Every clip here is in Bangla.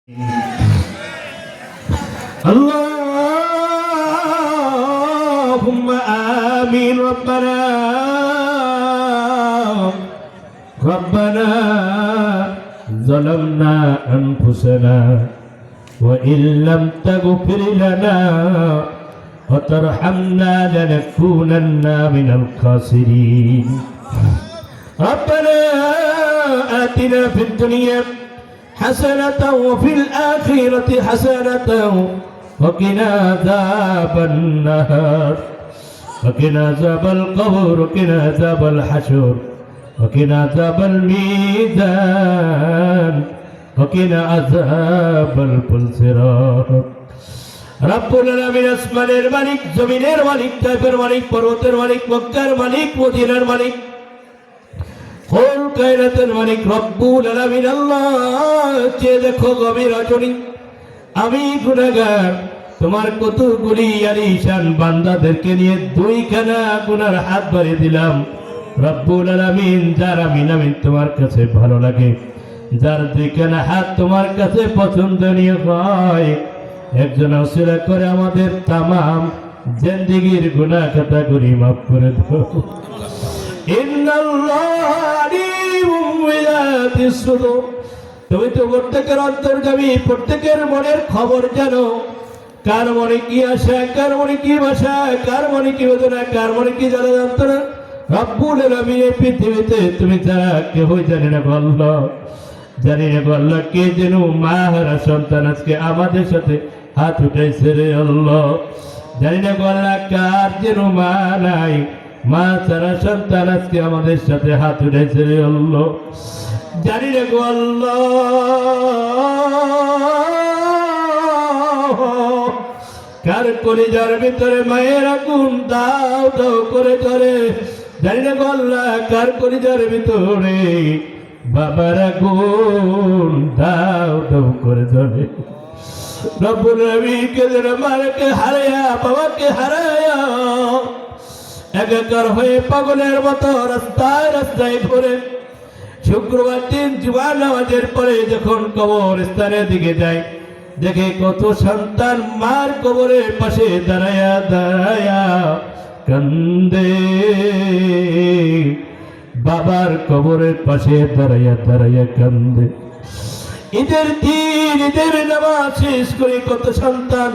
اللهم آمين ربنا ظلمنا أنفسنا وإن لم تغفر لنا وترحمنا لنكونن من الخاسرين ربنا آتنا في الدنيا حسنة وفي الآخرة حسنة وقنا عذاب النار وقنا عذاب القبر وقنا عذاب الحشر وقنا عذاب الميزان وقنا عذاب الصراط رب العالمين আসমানের মালিক জমিনের মালিক তাইফের মালিক পর্বতের মালিক মক্কার মালিক মদিনার মালিক কোন কায়নাতের মালিক রব্বুল আলামিন আল্লাহ যে দেখো গভীর রজনী আমি গুনাহগার তোমার কতগুলি আলিশান বান্দাদেরকে নিয়ে দুইখানা গুনার হাত বাড়িয়ে দিলাম রব্বুল আলামিন যার আমিন তোমার কাছে ভালো লাগে যার দুইখানা হাত তোমার কাছে পছন্দনীয় হয় একজন ওসিলা করে আমাদের তামাম জিন্দেগীর গুনাহ খাতাগুলি মাফ করে দাও তুমি তো প্রত্যেকের অন্তর্গামী প্রত্যেকের মনের খবর জানো কার মনে কি আশা কার মনে কি ভাষা কার মনে কি বেদনা কার মনে কি জ্বালা যন্ত্রণা রব্বুল আলামিন এই পৃথিবীতে তুমি ছাড়া কেউ জানে না আল্লাহ জানি না আল্লাহ কে যেন মা হারা সন্তান আজকে আমাদের সাথে হাত উঠাইছে রে আল্লাহ জানি না আল্লাহ কার যেন মা নাই মা ছাড়া সন্তান আজকে আমাদের সাথে হাত উঠেছে রে আল্লাহ জানি রে গো আল্লাহ কার কলিজার ভিতরে মায়ের আগুন দাও দাও করে ধরে জানি রে গো আল্লাহ কার কলিজার ভিতরে বাবার আগুন দাও দাও করে ধরে রব্বুল আলামিন কে যেন মাকে হারায়া বাবাকে হারায়া একাকার হয়ে পাগলের মতো রাস্তায় রাস্তায় ঘুরে শুক্রবার দিন জুমার নামাজের পরে যখন কবরস্থানের দিকে যায় দেখে কত সন্তান মার কবরের পাশে দাঁড়ায়া দাঁড়ায়া কান্দে বাবার কবরের পাশে দাঁড়ায়া দাঁড়ায়া কান্দে ঈদের দিন ঈদের নামাজ শেষ করে কত সন্তান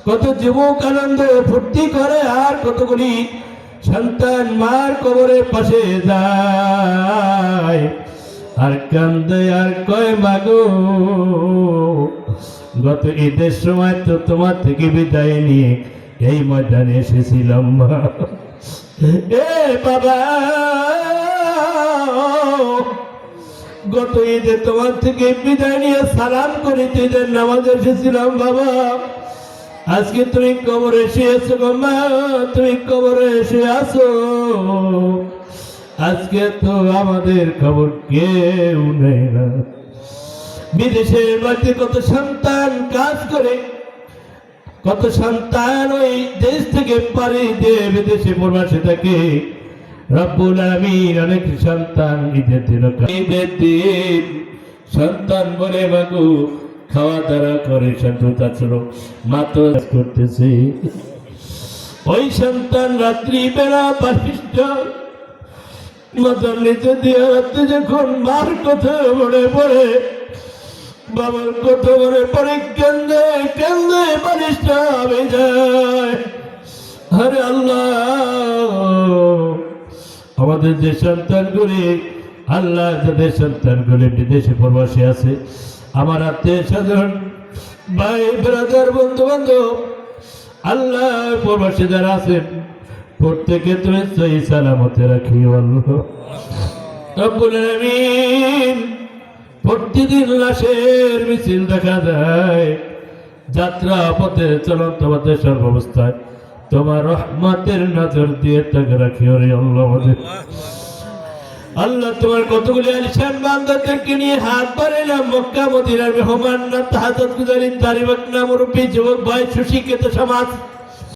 কত যুবক আনন্দ ফুর্তি করে আর কতগুলি সন্তান মার কবরের পাশে যায় আর কান্দে আর কয় মাগো গত ঈদের সময় তো তোমার থেকে বিদায় নিয়ে এই ময়দানে এসেছিলাম এ বাবা গত ঈদে তোমার থেকে বিদায় নিয়ে সালাম করে ঈদের নামাজ এসেছিলাম বাবা আজকে তুমি কবরে এসে আছো গো মা তুমি কবরে এসে আসো আজকে তো আমাদের খবর কেউ নেই না বিদেশের বাড়িতে কত সন্তান কাজ করে কত সন্তান ওই দেশ থেকে পাড়ি দিয়ে বিদেশে প্রবাসে থাকে রব্বুল আলামিন অনেক সন্তান ঈদের দিন সন্তান বলে মাগো খাওয়া দাওয়া করে সন্তুতা ছিল মাত্র করতেছে ওই সন্তান রাত্রি বেলা বাসিষ্ঠ মাথার নিচে দিয়ে রাত্রে যখন মার কথা মনে পড়ে বাবার কথা মনে পড়ে কেন্দ্রে কেন্দ্রে বালিশটা হবে যায় আরে আল্লাহ আমাদের যে সন্তানগুলি আল্লাহ যাদের সন্তানগুলি বিদেশে প্রবাসী আছে আমার আত্মীয় স্বজন ভাই ব্রাদার বন্ধু বান্ধব আল্লাহ প্রবাসী যারা আছেন প্রত্যেকে তুমি সহি সালামতে রাখিও আল্লাহ রব্বুল আলামিন প্রতিদিন লাশের মিছিল দেখা যায় যাত্রা পথে চলন্ত পথে সর্বাবস্থায় তোমার রহমতের নজর দিয়ে তাকে রাখিও রে আল্লাহ আল্লাহ তোমার কতগুলি আলিশান বান্দাদেরকে নিয়ে হাত বাড়াইলাম মক্কা মদিনার মেহমান না তাহাজ্জুদ গুজারিন দাড়ি বাকনা মুরব্বী যুবক ভাই সুশিক্ষিত সমাজ